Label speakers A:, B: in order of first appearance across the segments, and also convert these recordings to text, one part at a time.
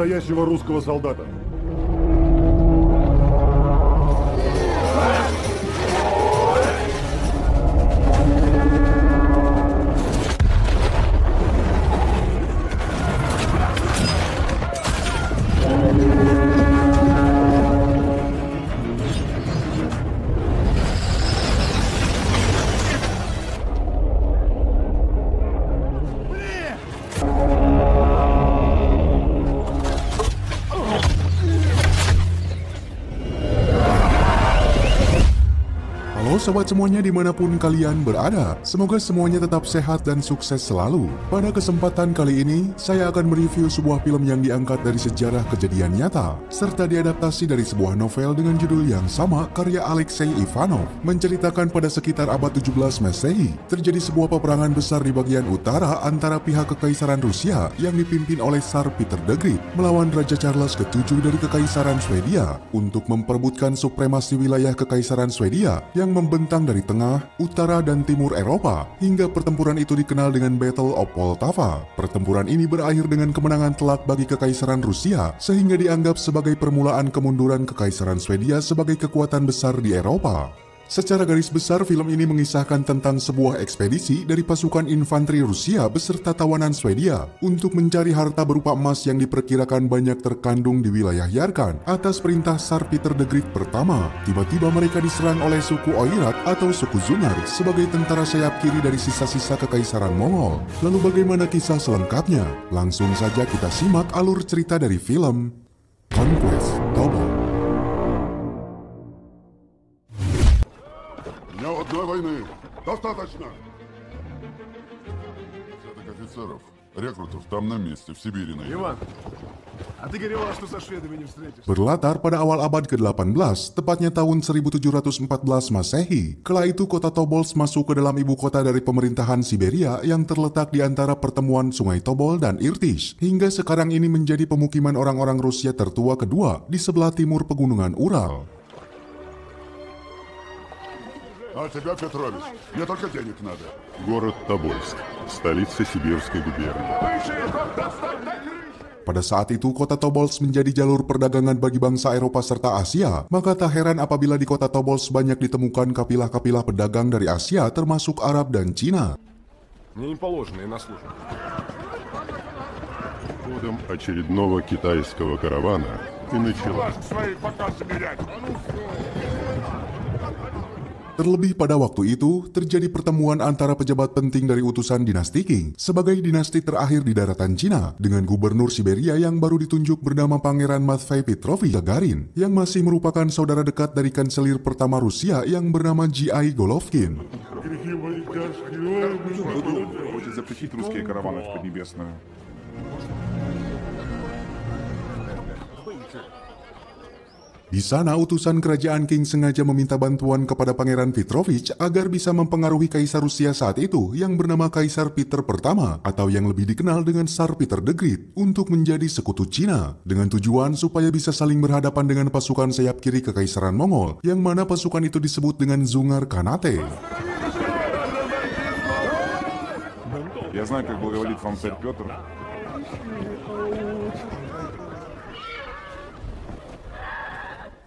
A: настоящего русского солдата.
B: Halo sobat semuanya dimanapun kalian berada, semoga semuanya tetap sehat dan sukses selalu. Pada kesempatan kali ini, saya akan mereview sebuah film yang diangkat dari sejarah kejadian nyata, serta diadaptasi dari sebuah novel dengan judul yang sama karya Alexei Ivanov, menceritakan pada sekitar abad 17 Masehi, terjadi sebuah peperangan besar di bagian utara antara pihak Kekaisaran Rusia yang dipimpin oleh Tsar Peter the Great melawan Raja Charles ke-7 dari Kekaisaran Swedia untuk memperebutkan supremasi wilayah Kekaisaran Swedia yang membentang dari tengah, utara, dan timur Eropa, hingga pertempuran itu dikenal dengan Battle of Poltava. Pertempuran ini berakhir dengan kemenangan telak bagi Kekaisaran Rusia, sehingga dianggap sebagai permulaan kemunduran Kekaisaran Swedia sebagai kekuatan besar di Eropa. Secara garis besar, film ini mengisahkan tentang sebuah ekspedisi dari pasukan infanteri Rusia beserta tawanan Swedia untuk mencari harta berupa emas yang diperkirakan banyak terkandung di wilayah Yarkan atas perintah Tsar Peter the Great pertama. Tiba-tiba mereka diserang oleh suku Oirat atau suku Zungar sebagai tentara sayap kiri dari sisa-sisa Kekaisaran Mongol. Lalu bagaimana kisah selengkapnya? Langsung saja kita simak alur cerita dari film Conquest Double.
A: Одной войны достаточно. Десяток офицеров, рекрутов там на месте, в Сибири найдем.
C: Иван, а ты говорил, что со шведами не встретишься?
B: Berlatar pada awal abad ke-18, tepatnya tahun 1714 Masehi. Kala itu kota Tobolsk masuk ke dalam ibu kota dari pemerintahan Siberia yang terletak di antara pertemuan Sungai Tobol dan Irtysh. Hingga sekarang ini menjadi pemukiman orang-orang Rusia tertua kedua di sebelah timur pegunungan Ural.
A: А тебя, Петрович, мне только денег надо. Город Тобольск, столица Сибирской губернии.
B: Pada saat itu, kota Tobolsk menjadi jalur perdagangan bagi bangsa Eropa serta Asia. Maka tak heran apabila di kota Tobolsk banyak ditemukan kapilah-kapilah pedagang dari Asia termasuk Arab dan Cina.
C: Мне не положено, я на службе.
A: Ходом очередного китайского каравана и началось.
B: Terlebih pada waktu itu, terjadi pertemuan antara pejabat penting dari utusan dinasti Qing sebagai dinasti terakhir di daratan Cina dengan gubernur Siberia yang baru ditunjuk bernama Pangeran Matvei Petrovich Gagarin yang masih merupakan saudara dekat dari kanselir pertama Rusia yang bernama G.I. Golovkin.
D: Хочет запретить русские караваны в Поднебесную.
B: Di sana, utusan kerajaan Qing sengaja meminta bantuan kepada Pangeran Petrovich agar bisa mempengaruhi Kaisar Rusia saat itu yang bernama Kaisar Peter pertama atau yang lebih dikenal dengan Tsar Peter the Great untuk menjadi sekutu Cina dengan tujuan supaya bisa saling berhadapan dengan pasukan sayap kiri Kekaisaran Mongol yang mana pasukan itu disebut dengan Dzungar Khanate.
D: Я знаю, как благоволит вам царь Петр.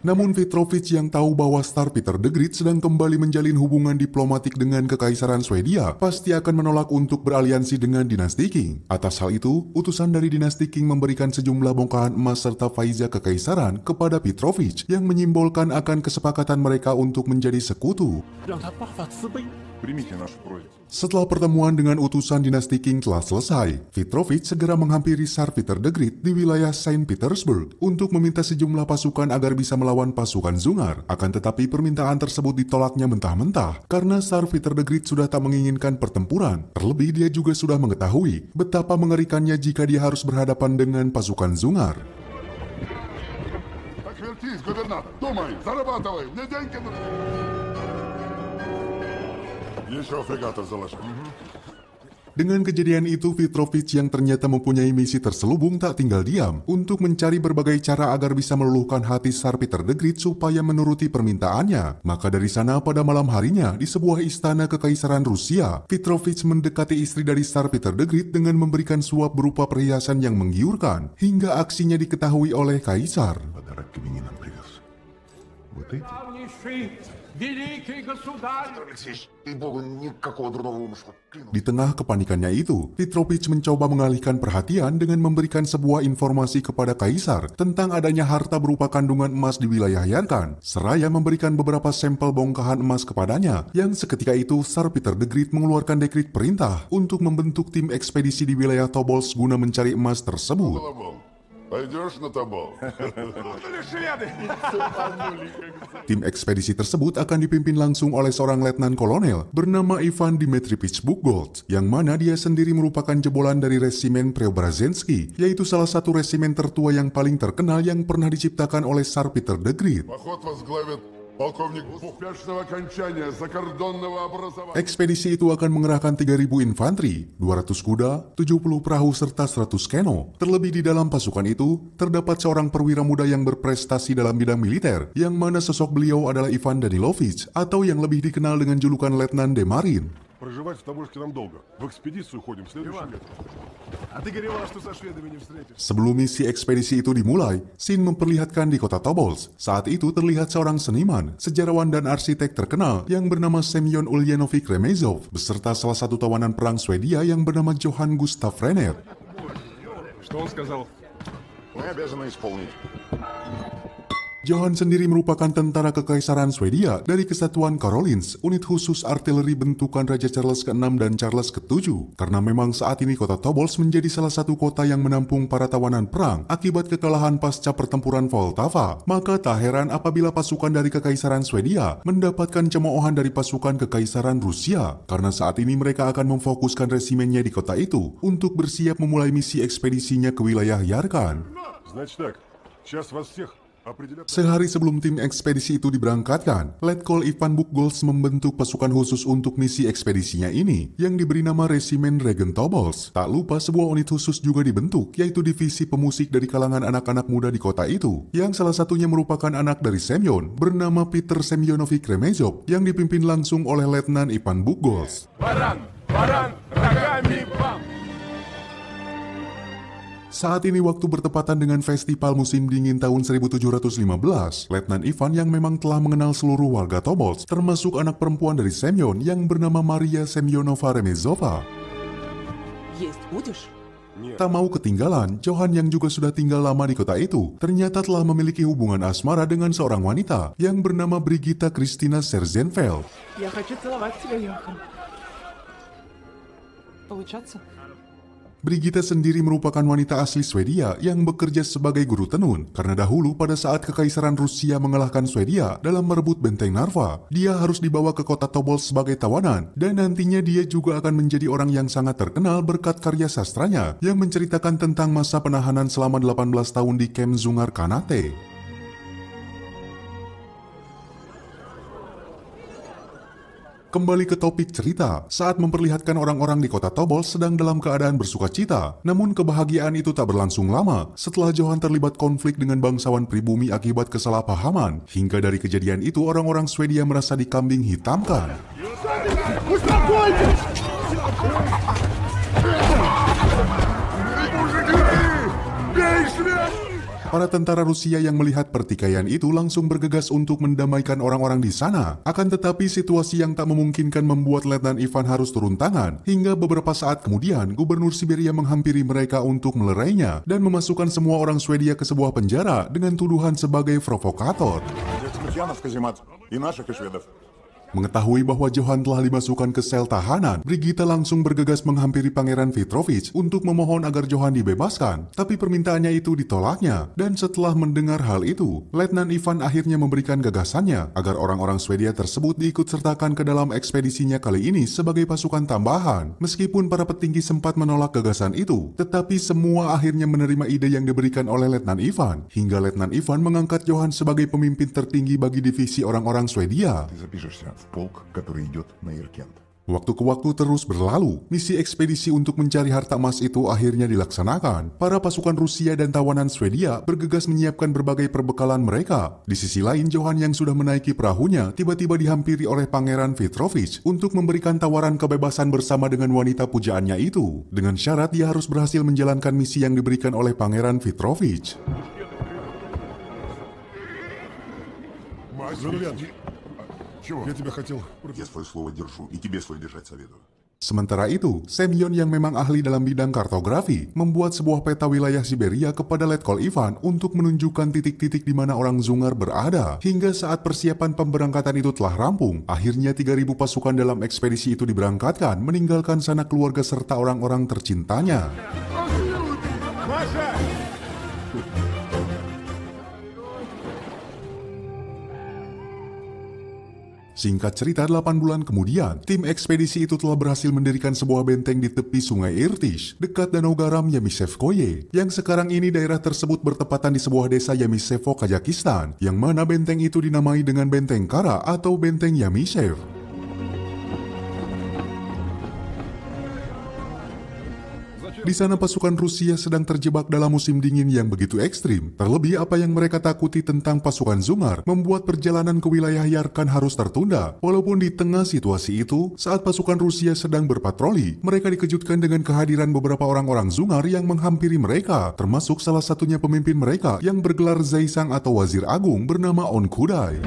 B: Namun Petrovich yang tahu bahwa Tsar Peter the Great sedang kembali menjalin hubungan diplomatik dengan Kekaisaran Swedia pasti akan menolak untuk beraliansi dengan dinasti Qing. Atas hal itu, utusan dari dinasti Qing memberikan sejumlah bongkahan emas serta faiza kekaisaran kepada Petrovich yang menyimbolkan akan kesepakatan mereka untuk menjadi sekutu.
D: Примите нашу просьбу.
B: Setelah pertemuan dengan utusan dinasti Qing telah selesai, Petrovich segera menghampiri Tsar Peter the Great di wilayah Saint Petersburg untuk meminta sejumlah pasukan agar bisa melawan pasukan Dzungar. Akan tetapi permintaan tersebut ditolaknya mentah-mentah karena Tsar Peter the Great sudah tak menginginkan pertempuran. Terlebih dia juga sudah mengetahui betapa mengerikannya jika dia harus berhadapan dengan pasukan Dzungar.
A: Еще фрегатов заложил.
B: Dengan kejadian itu, Petrovic yang ternyata mempunyai misi terselubung tak tinggal diam untuk mencari berbagai cara agar bisa meluluhkan hati Tsar Peter the Great supaya menuruti permintaannya. Maka dari sana pada malam harinya di sebuah istana kekaisaran Rusia, Petrovic mendekati istri dari Tsar Peter the Great dengan memberikan suap berupa perhiasan yang menggiurkan hingga aksinya diketahui oleh kaisar.
A: Подарок именинам привез. Вот эти.
E: Славнейший, великий государь!
F: Алексеевич, ей-богу, никакого дурного умысла. Клянусь.
B: Di tengah kepanikannya itu, Petrovic mencoba mengalihkan perhatian dengan memberikan sebuah informasi kepada kaisar tentang adanya harta berupa kandungan emas di wilayah Yarkan, seraya memberikan beberapa sampel bongkahan emas kepadanya, yang seketika itu Tsar Peter the Great mengeluarkan dekrit perintah untuk membentuk tim ekspedisi di wilayah Tobolsk guna mencari emas tersebut.
A: Тобол. Пойдешь на Тобол?
B: Tim ekspedisi tersebut akan dipimpin langsung oleh seorang letnan kolonel bernama Ivan Dmitrievich Bukgold, yang mana dia sendiri merupakan jebolan dari resimen Preobrazhensky, yaitu salah satu resimen tertua yang paling terkenal yang pernah diciptakan oleh Tsar Peter the Great.
A: Поход возглавит полковник успешного окончания закордонного образования.
B: Ekspedisi itu akan mengerahkan 3.000 infanteri, 200 kuda, 70 perahu serta 100 keno. Terlebih di dalam pasukan itu, terdapat seorang perwira muda yang berprestasi dalam bidang militer, yang mana sosok beliau adalah Ivan Danilovich, atau yang lebih dikenal dengan julukan Letnan Demarin.
C: Проживать в Тобольске нам долго. В экспедицию ходим следующим летом. А ты горевал, что со шведами не встретишь.
B: Sebelum misi ekspedisi itu dimulai, scene memperlihatkan di kota Tobolsk. Saat itu terlihat seorang seniman, sejarawan dan arsitek terkenal yang bernama Semyon Ulyanovich Remezov beserta salah satu tawanan perang Swedia yang bernama Johann Gustav Renner.
C: Что он сказал?
F: Мы обязаны исполнить.
B: Johann sendiri merupakan tentara kekaisaran Swedia dari Kesatuan Karolins, unit khusus artileri bentukan Raja Charles ke-6 dan Charles ke-7. Karena memang saat ini kota Tobolsk menjadi salah satu kota yang menampung para tawanan perang akibat kekalahan pasca pertempuran Poltava, maka tak heran apabila pasukan dari kekaisaran Swedia mendapatkan cemoohan dari pasukan kekaisaran Rusia, karena saat ini mereka akan memfokuskan resimennya di kota itu untuk bersiap memulai misi ekspedisinya ke wilayah Yarkan.
C: Значит так, сейчас вас всех определят...
B: Sehari sebelum tim ekspedisi itu diberangkatkan, Letkol Ivan Bukgold membentuk pasukan khusus untuk misi ekspedisinya ini, yang diberi nama Resimen Regen Tobolsk. Tak lupa sebuah unit khusus juga dibentuk, yaitu divisi pemusik dari kalangan anak-anak muda di kota itu, yang salah satunya merupakan anak dari Semyon, bernama Peter Semyonovich Remezov, yang dipimpin langsung oleh Letnan Ivan Bukgold.
C: Баран! Баран! Рогами вам!
B: Saat ini waktu bertepatan dengan festival musim dingin tahun 1715, Letnan Ivan yang memang telah mengenal seluruh warga Tobolsk, termasuk anak perempuan dari Semyon yang bernama Maria Semyonova Remezova.
G: Есть будешь?
B: Tak mau ketinggalan, Johann yang juga sudah tinggal lama di kota itu, ternyata telah memiliki hubungan asmara dengan seorang wanita yang bernama Brigita Kristina Serzenfeld.
G: Я хочу целовать тебя, Йохан. Получаться?
B: Brigita sendiri merupakan wanita asli Swedia yang bekerja sebagai guru tenun, karena dahulu pada saat kekaisaran Rusia mengalahkan Swedia dalam merebut benteng Narva, dia harus dibawa ke kota Tobolsk sebagai tawanan, dan nantinya dia juga akan menjadi orang yang sangat terkenal berkat karya sastranya yang menceritakan tentang masa penahanan selama 18 tahun di Camp Zungar Kanate. Kembali ke topik cerita, saat memperlihatkan orang-orang di kota Tobolsk sedang dalam keadaan bersukacita. Namun kebahagiaan itu tak berlangsung lama setelah Johann terlibat konflik dengan bangsawan pribumi akibat kesalahpahaman. Hingga dari kejadian itu orang-orang Swedia merasa dikambing hitamkan. Para tentara Rusia yang melihat pertikaian itu langsung bergegas untuk mendamaikan orang-orang di sana. Akan tetapi situasi yang tak memungkinkan membuat Letnan Ivan harus turun tangan. Hingga beberapa saat kemudian, Gubernur Siberia menghampiri mereka untuk melerainya dan memasukkan semua orang Swedia ke sebuah penjara dengan tuduhan sebagai provokator.
D: Смутьянов, каземат. И наших, и шведов.
B: Mengetahui bahwa Johann telah dimasukkan ke sel tahanan, Brigita langsung bergegas menghampiri Pangeran Petrovich untuk memohon agar Johann dibebaskan. Tapi permintaannya itu ditolaknya, dan setelah mendengar hal itu, Letnan Ivan akhirnya memberikan gagasannya agar orang-orang Swedia tersebut diikutsertakan ke dalam ekspedisinya kali ini sebagai pasukan tambahan. Meskipun para petinggi sempat menolak gagasan itu, tetapi semua akhirnya menerima ide yang diberikan oleh Letnan Ivan, hingga Letnan Ivan mengangkat Johann sebagai pemimpin tertinggi bagi divisi orang-orang Swedia.
F: Ты запишешься в полк, который идет на Иркент.
B: Waktu ke waktu terus berlalu, misi ekspedisi untuk mencari harta emas itu akhirnya dilaksanakan. Para pasukan Rusia dan tawanan Swedia bergegas menyiapkan berbagai perbekalan mereka. Di sisi lain, Johan yang sudah menaiki perahunya tiba-tiba dihampiri oleh Pangeran Petrovich untuk memberikan tawaran kebebasan bersama dengan wanita pujaannya itu. Dengan syarat dia harus berhasil menjalankan misi yang diberikan oleh Pangeran Petrovich.
C: Журавлян,
A: Чего?
C: я тебя хотел...
F: Я свое слово держу, и тебе свое держать советую.
B: Sementara itu, Semyon yang memang ahli dalam bidang kartografi membuat sebuah peta wilayah Siberia kepada Letkol Ivan untuk menunjukkan titik-titik di mana orang Zungar berada. Hingga saat persiapan pemberangkatan itu telah rampung, akhirnya 3.000 pasukan dalam ekspedisi itu diberangkatkan meninggalkan sanak keluarga serta orang-orang tercintanya. Singkat cerita, 8 bulan kemudian, tim ekspedisi itu telah berhasil mendirikan sebuah benteng di tepi sungai Irtysh, dekat danau garam Yamisevskoye, yang sekarang ini daerah tersebut bertepatan di sebuah desa Yamisevo, Kazakhstan, yang mana benteng itu dinamai dengan Benteng Kara atau Benteng Yamisev. Di sana pasukan Rusia sedang terjebak dalam musim dingin yang begitu ekstrim. Terlebih apa yang mereka takuti tentang pasukan Zungar membuat perjalanan ke wilayah Yarkan harus tertunda. Walaupun di tengah situasi itu, saat pasukan Rusia sedang berpatroli, mereka dikejutkan dengan kehadiran beberapa orang-orang Zungar yang menghampiri mereka, termasuk salah satunya pemimpin mereka yang bergelar Zaisang atau Wazir Agung bernama Onkudai.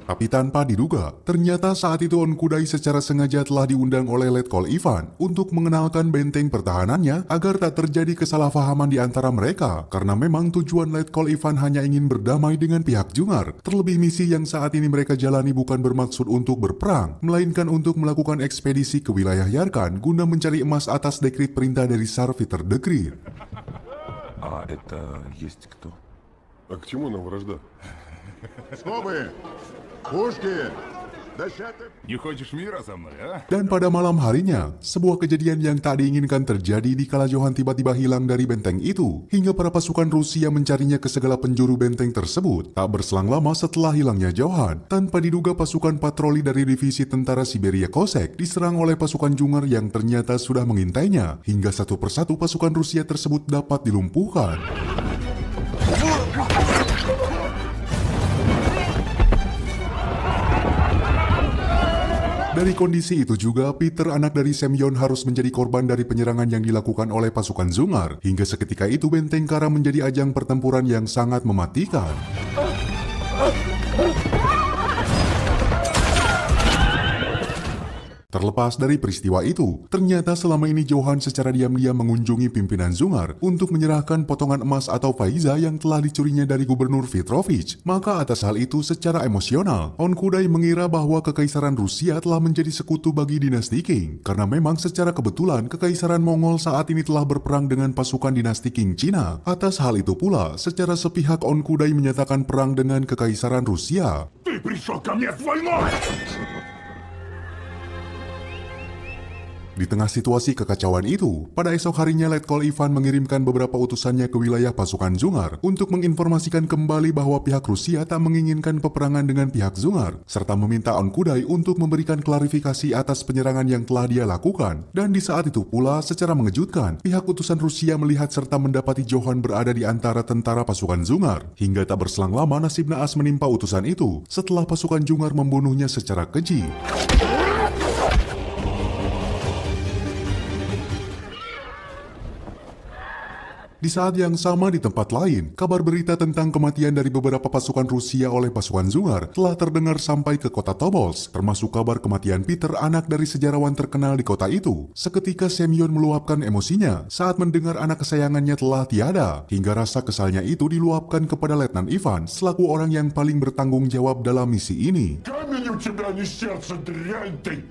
B: Tapi tanpa diduga, ternyata saat itu Onkudai secara sengaja telah diundang oleh Letkol Ivan untuk mengenalkan benteng pertahanannya agar tak terjadi kesalahpahaman di antara mereka, karena memang tujuan Letkol Ivan hanya ingin berdamai dengan pihak Zungar. Terlebih misi yang saat ini mereka jalani bukan bermaksud untuk berperang, melainkan untuk melakukan ekspedisi ke wilayah Yarkan guna mencari emas atas dekrit perintah dari Tsar Peter the Great.
D: А это есть кто?
C: А к чему нам вражда?
F: Что вы? Пушки! Дощаты!
A: Не хочешь мира со мной, а?
B: Dan pada malam harinya, sebuah kejadian yang tak diinginkan terjadi dikala Johan tiba-tiba hilang dari benteng itu, hingga para pasukan Rusia mencarinya ke segala penjuru benteng tersebut. Tak berselang lama setelah hilangnya Johan, tanpa diduga pasukan patroli dari divisi tentara Siberia Kosek diserang oleh pasukan Zungar yang ternyata sudah mengintainya, hingga satu persatu pasukan Rusia tersebut dapat dilumpuhkan. Dari kondisi itu juga, Peter anak dari Semyon harus menjadi korban dari penyerangan yang dilakukan oleh pasukan Zungar. Hingga seketika itu Benteng Kara menjadi ajang pertempuran yang sangat mematikan. Terlepas dari peristiwa itu, ternyata selama ini Johan secara diam-diam mengunjungi pimpinan Zungar untuk menyerahkan potongan emas atau faiza yang telah dicurinya dari Gubernur Petrovich. Maka atas hal itu secara emosional, Onkudai mengira bahwa Kekaisaran Rusia telah menjadi sekutu bagi dinasti Qing. Karena memang secara kebetulan Kekaisaran Mongol saat ini telah berperang dengan pasukan dinasti Qing Cina. Atas hal itu pula, secara sepihak Onkudai menyatakan perang dengan Kekaisaran Rusia.
A: Ты пришел ко мне с войной!
B: Di tengah situasi kekacauan itu, pada esok harinya Letkol Ivan mengirimkan beberapa utusannya ke wilayah pasukan Zungar untuk menginformasikan kembali bahwa pihak Rusia tak menginginkan peperangan dengan pihak Zungar, serta meminta Onkudai untuk memberikan klarifikasi atas penyerangan yang telah dia lakukan. Dan di saat itu pula, secara mengejutkan, pihak utusan Rusia melihat serta mendapati Johan berada di antara tentara pasukan Zungar. Hingga tak berselang lama nasib naas menimpa utusan itu setelah pasukan Zungar membunuhnya secara keji. Di saat yang sama di tempat lain, kabar berita tentang kematian dari beberapa pasukan Rusia oleh pasukan Zungar telah terdengar sampai ke kota Tobolsk, termasuk kabar kematian Peter, anak dari sejarawan terkenal di kota itu. Seketika Semyon meluapkan emosinya saat mendengar anak kesayangannya telah tiada, hingga rasa kesalnya itu diluapkan kepada Letnan Ivan selaku orang yang paling bertanggung jawab dalam misi ini.
A: Камень у тебя не сердце, дрянь ты!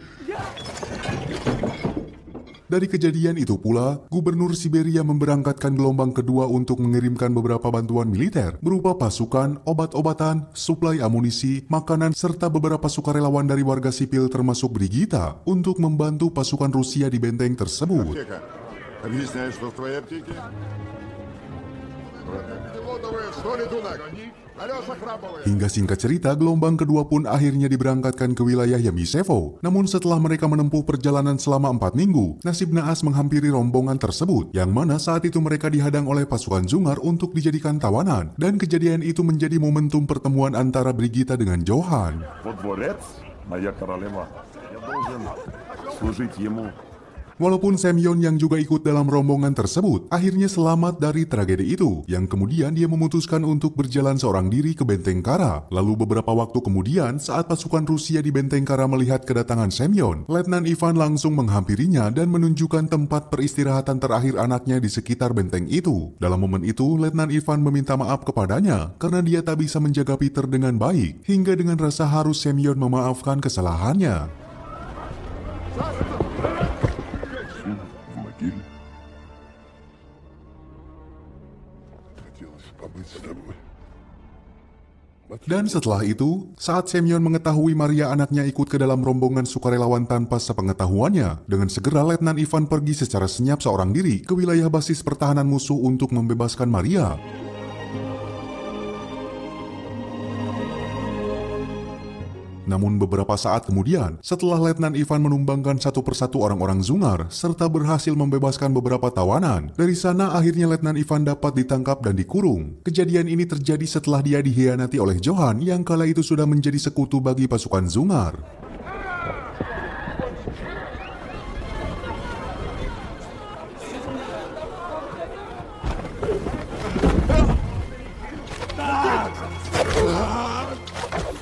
B: Dari kejadian itu pula, Gubernur Siberia memberangkatkan gelombang kedua untuk mengirimkan beberapa bantuan militer berupa pasukan, obat-obatan, suplai amunisi, makanan, serta beberapa sukarelawan dari warga sipil termasuk Brigita untuk membantu pasukan Rusia di benteng tersebut.
F: Объясняешь, что в твоей аптеке? Оборудовые, что летунок? Колеса храповые.
B: Hingga singkat cerita, gelombang kedua pun akhirnya diberangkatkan ke wilayah Yamisevo. Namun setelah mereka menempuh perjalanan selama 4 minggu, nasib naas menghampiri rombongan tersebut, yang mana saat itu mereka dihadang oleh pasukan Dzungar untuk dijadikan tawanan, dan kejadian itu menjadi momentum pertemuan antara Brigita dengan Johan.
D: Во дворец, моя королева. Я должен служить ему.
B: Walaupun Semyon yang juga ikut dalam rombongan tersebut akhirnya selamat dari tragedi itu, yang kemudian dia memutuskan untuk berjalan seorang diri ke Benteng Kara. Lalu beberapa waktu kemudian, saat pasukan Rusia di Benteng Kara melihat kedatangan Semyon, Letnan Ivan langsung menghampirinya dan menunjukkan tempat peristirahatan terakhir anaknya di sekitar benteng itu. Dalam momen itu, Letnan Ivan meminta maaf kepadanya karena dia tak bisa menjaga Peter dengan baik, hingga dengan rasa haru Semyon memaafkan kesalahannya. Dan setelah itu, saat Semyon mengetahui Maria anaknya ikut ke dalam rombongan sukarelawan tanpa sepengetahuannya, dengan segera Letnan Ivan pergi secara senyap seorang diri ke wilayah basis pertahanan musuh untuk membebaskan Maria. Namun beberapa saat kemudian, setelah Letnan Ivan menumbangkan satu persatu orang-orang Dzungar serta berhasil membebaskan beberapa tawanan, dari sana akhirnya Letnan Ivan dapat ditangkap dan dikurung. Kejadian ini terjadi setelah dia dikhianati oleh Johan yang kala itu sudah menjadi sekutu bagi pasukan Dzungar.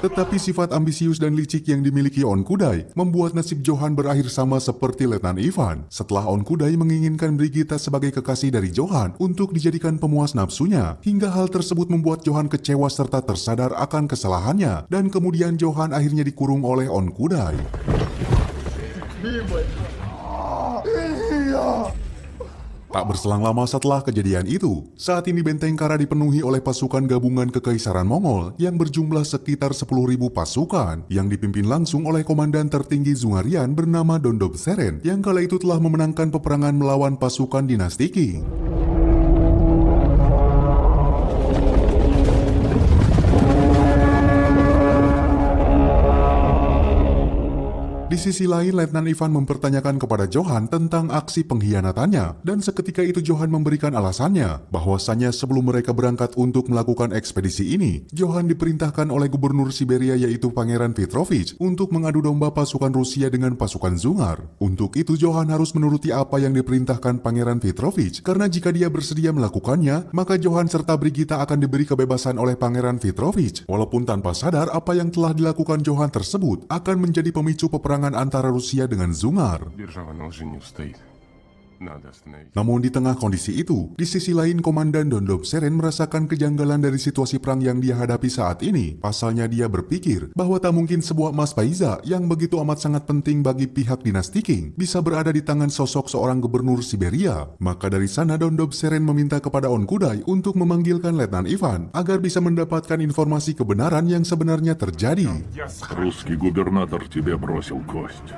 B: Tetapi sifat ambisius dan licik yang dimiliki On Kudai membuat nasib Johan berakhir sama seperti Letnan Ivan. Setelah On Kudai menginginkan Brigita sebagai kekasih dari Johan untuk dijadikan pemuas nafsunya, hingga hal tersebut membuat Johan kecewa serta tersadar akan kesalahannya, dan kemudian Johan akhirnya dikurung oleh On Kudai. Tak berselang lama setelah kejadian itu, saat ini Benteng Kara dipenuhi oleh pasukan gabungan Kekaisaran Mongol yang berjumlah sekitar 10.000 pasukan yang dipimpin langsung oleh komandan tertinggi Dzungarian bernama Dondob Seren yang kala itu telah memenangkan peperangan melawan pasukan dinasti Qing. Di sisi lain, Letnan Ivan mempertanyakan kepada Johan tentang aksi pengkhianatannya, dan seketika itu Johan memberikan alasannya bahwasannya sebelum mereka berangkat untuk melakukan ekspedisi ini, Johan diperintahkan oleh gubernur Siberia yaitu Pangeran Petrovich untuk mengadu domba pasukan Rusia dengan pasukan Dzungar. Untuk itu Johan harus menuruti apa yang diperintahkan Pangeran Petrovich, karena jika dia bersedia melakukannya, maka Johan serta Brigita akan diberi kebebasan oleh Pangeran Petrovich. Walaupun tanpa sadar apa yang telah dilakukan Johan tersebut akan menjadi pemicu peperangan antara Rusia dengan Dzungar.
C: Держава на лжи не устоит. Надо остановить.
B: Namun di tengah kondisi itu, di sisi lain Komandan Dondob Seren merasakan kejanggalan dari situasi perang yang dia hadapi saat ini. Pasalnya dia berpikir bahwa tak mungkin sebuah emas Paiza yang begitu amat sangat penting bagi pihak dinasti Qing bisa berada di tangan sosok seorang gubernur Siberia. Maka dari sana Dondob Seren meminta kepada On Kudai untuk memanggilkan Letnan Ivan agar bisa mendapatkan informasi kebenaran yang sebenarnya terjadi.
A: Русский губернатор тебе бросил кость.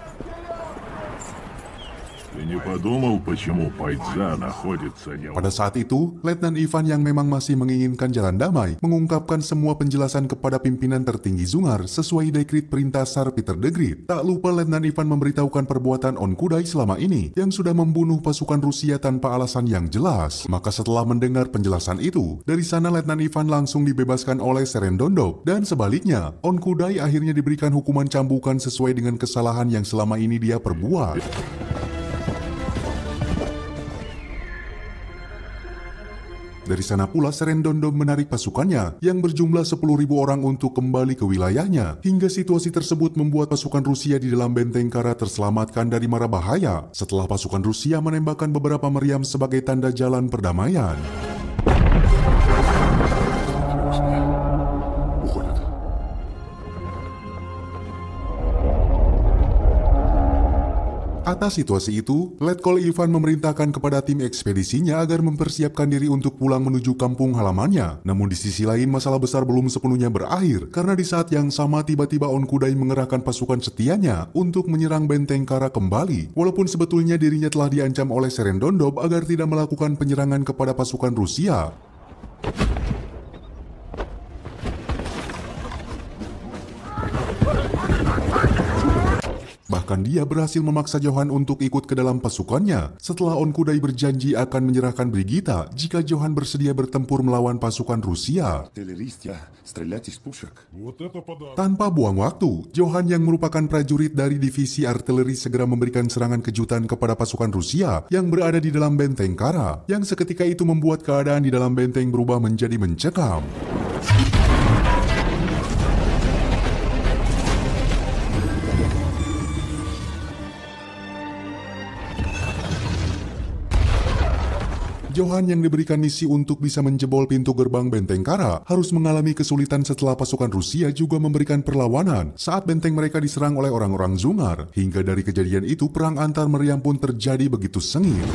A: Ты не подумал, почему Пайдза находится не...
B: Pada saat itu, Letnan Ivan yang memang masih menginginkan jalan damai mengungkapkan semua penjelasan kepada pimpinan tertinggi Dzungar sesuai dekrit perintah Tsar Peter the Great. Tak lupa Letnan Ivan memberitahukan perbuatan On Kudai selama ini yang sudah membunuh pasukan Rusia tanpa alasan yang jelas. Maka setelah mendengar penjelasan itu, dari sana Letnan Ivan langsung dibebaskan oleh Seren Dondob, dan sebaliknya, On Kudai akhirnya diberikan hukuman cambukan sesuai dengan kesalahan yang selama ini dia perbuat. Dari sana pula Seren Dondob menarik pasukannya yang berjumlah 10.000 orang untuk kembali ke wilayahnya, hingga situasi tersebut membuat pasukan Rusia di dalam Benteng Kara terselamatkan dari mara bahaya setelah pasukan Rusia menembakkan beberapa meriam sebagai tanda jalan perdamaian. Atas situasi itu, Letkol Ivan memerintahkan kepada tim ekspedisinya agar mempersiapkan diri untuk pulang menuju kampung halamannya. Namun di sisi lain, masalah besar belum sepenuhnya berakhir, karena di saat yang sama tiba-tiba On Kudai mengerahkan pasukan setianya untuk menyerang Benteng Kara kembali. Walaupun sebetulnya dirinya telah diancam oleh Seren Dondob agar tidak melakukan penyerangan kepada pasukan Rusia. Bahkan dia berhasil memaksa Johan untuk ikut ke dalam pasukannya setelah Onkudai berjanji akan menyerahkan Brigita jika Johan bersedia bertempur melawan pasukan Rusia.
D: Артиллеристя, стрелять из пушек.
C: Вот это подарок.
B: Tanpa buang waktu, Johan yang merupakan prajurit dari divisi artileri segera memberikan serangan kejutan kepada pasukan Rusia yang berada di dalam benteng Kara, yang seketika itu membuat keadaan di dalam benteng berubah menjadi mencekam. Johan yang diberikan misi untuk bisa menjebol pintu gerbang benteng Kara harus mengalami kesulitan setelah pasukan Rusia juga memberikan perlawanan saat benteng mereka diserang oleh orang-orang Zungar. Hingga dari kejadian itu perang antar meriam pun terjadi begitu sengit.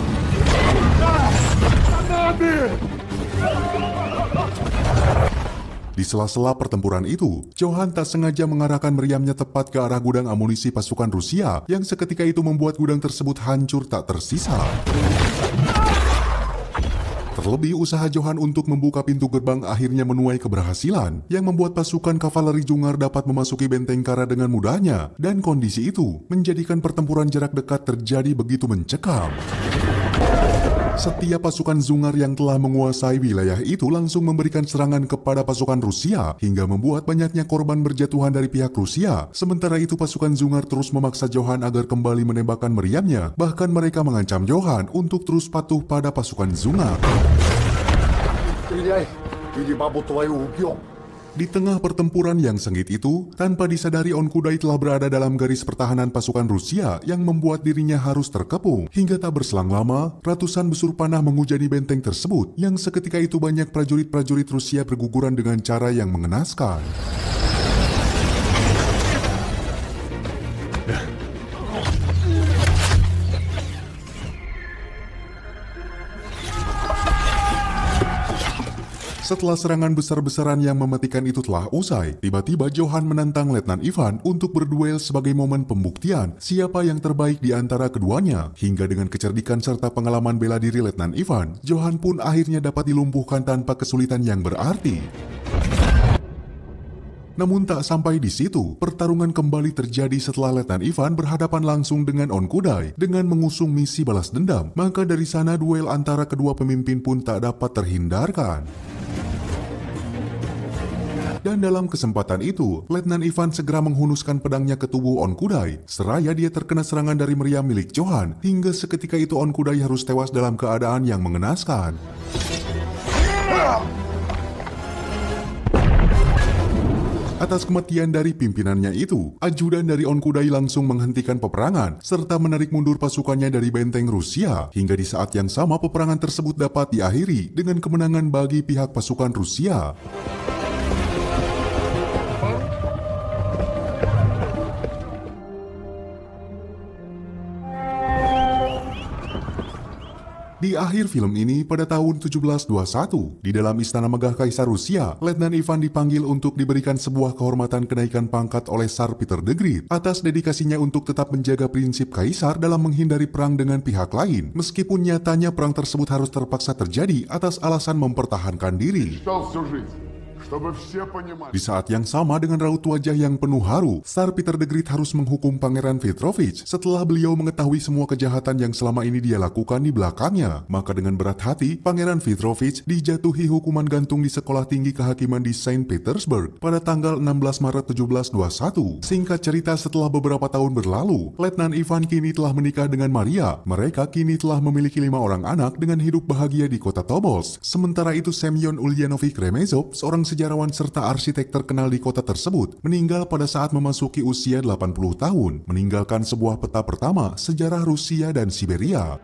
B: Di sela-sela pertempuran itu, Johan tak sengaja mengarahkan meriamnya tepat ke arah gudang amunisi pasukan Rusia yang seketika itu membuat gudang tersebut hancur tak tersisa. Terlebih, usaha Johan untuk membuka pintu gerbang akhirnya menuai keberhasilan, yang membuat pasukan kavaleri Zungar dapat memasuki benteng Kara dengan mudahnya, dan kondisi itu menjadikan pertempuran jarak dekat terjadi begitu mencekam. Setiap pasukan Zungar yang telah menguasai wilayah itu langsung memberikan serangan kepada pasukan Rusia, hingga membuat banyaknya korban berjatuhan dari pihak Rusia. Sementara itu pasukan Zungar terus memaksa Johan agar kembali menembakkan meriamnya, bahkan mereka mengancam Johan untuk terus patuh pada pasukan Zungar.
F: Стреляй, или бабу твою убьем.
B: Di tengah pertempuran yang sengit itu, tanpa disadari Onkudai telah berada dalam garis pertahanan pasukan Rusia yang membuat dirinya harus terkepung. Hingga tak berselang lama, ratusan busur panah menghujani benteng tersebut, yang seketika itu banyak prajurit-prajurit Rusia berguguran dengan cara yang mengenaskan. Setelah serangan besar-besaran yang mematikan itu telah usai, tiba-tiba Johan menantang Letnan Ivan untuk berduel sebagai momen pembuktian siapa yang terbaik di antara keduanya. Hingga dengan kecerdikan serta pengalaman bela diri Letnan Ivan, Johan pun akhirnya dapat dilumpuhkan tanpa kesulitan yang berarti. Namun tak sampai di situ, pertarungan kembali terjadi setelah Letnan Ivan berhadapan langsung dengan Onkudai dengan mengusung misi balas dendam. Maka dari sana duel antara kedua pemimpin pun tak dapat terhindarkan. Dan dalam kesempatan itu, Letnan Ivan segera menghunuskan pedangnya ke tubuh Onkudai, seraya dia terkena serangan dari meriam milik Johan, hingga seketika itu Onkudai harus tewas dalam keadaan yang mengenaskan. Atas kematian dari pimpinannya itu, ajudan dari Onkudai langsung menghentikan peperangan, serta menarik mundur pasukannya dari benteng Rusia, hingga di saat yang sama peperangan tersebut dapat diakhiri dengan kemenangan bagi pihak pasukan Rusia. Di akhir film ini, pada tahun 1721, di dalam Istana Megah Kaisar Rusia, Letnan Ivan dipanggil untuk diberikan sebuah kehormatan kenaikan pangkat oleh Tsar Peter the Great atas dedikasinya untuk tetap menjaga prinsip Kaisar dalam menghindari perang dengan pihak lain, meskipun nyatanya perang tersebut harus terpaksa terjadi atas alasan mempertahankan diri.
A: Читал всю жизнь, чтобы все понимали.
B: Di saat yang sama dengan raut wajah yang penuh haru, Tsar Peter the Great harus menghukum Pangeran Petrovich setelah beliau mengetahui semua kejahatan yang selama ini dia lakukan di belakangnya. Maka dengan berat hati, Pangeran Petrovich dijatuhi hukuman gantung di Sekolah Tinggi Kehakiman di Saint Petersburg pada tanggal 16 Maret 1721. Singkat cerita, setelah beberapa tahun berlalu, Letnan Ivan kini telah menikah dengan Maria. Mereka kini telah memiliki 5 orang anak dengan hidup bahagia di kota Tobolsk. Sementara itu, Semyon Ulyanovich Remezov, seorang sejarawan serta arsitek terkenal di kota tersebut, meninggal pada saat memasuki usia 80 tahun, meninggalkan sebuah peta pertama sejarah Rusia dan Siberia.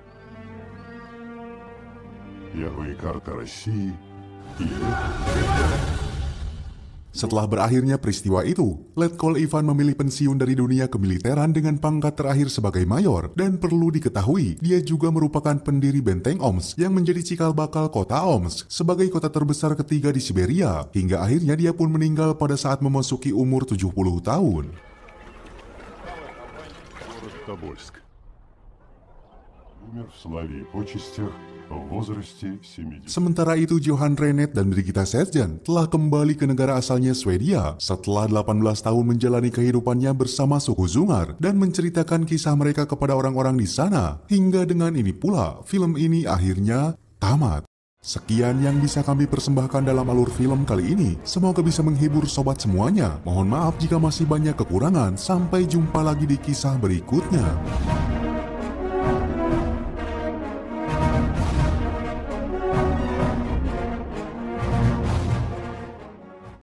A: Первая карта России.
B: Setelah berakhirnya peristiwa itu, Letkol Ivan memilih pensiun dari dunia kemiliteran dengan pangkat terakhir sebagai mayor, dan perlu diketahui, dia juga merupakan pendiri benteng Omsk yang menjadi cikal bakal kota Omsk sebagai kota terbesar ketiga di Siberia, hingga akhirnya dia pun meninggal pada saat memasuki umur 70 tahun.
A: Город Тобольск. Умер в славе и почестях в возрасте 70.
B: Sementara itu Johan Renet dan Brigitta Sergent telah kembali ke negara asalnya Swedia setelah 18 tahun menjalani kehidupannya bersama suku Zungar dan menceritakan kisah mereka kepada orang-orang di sana. Hingga dengan ini pula, film ini akhirnya tamat. Sekian yang bisa kami persembahkan dalam alur film kali ini. Semoga bisa menghibur sobat semuanya. Mohon maaf jika masih banyak kekurangan. Sampai jumpa lagi di kisah berikutnya.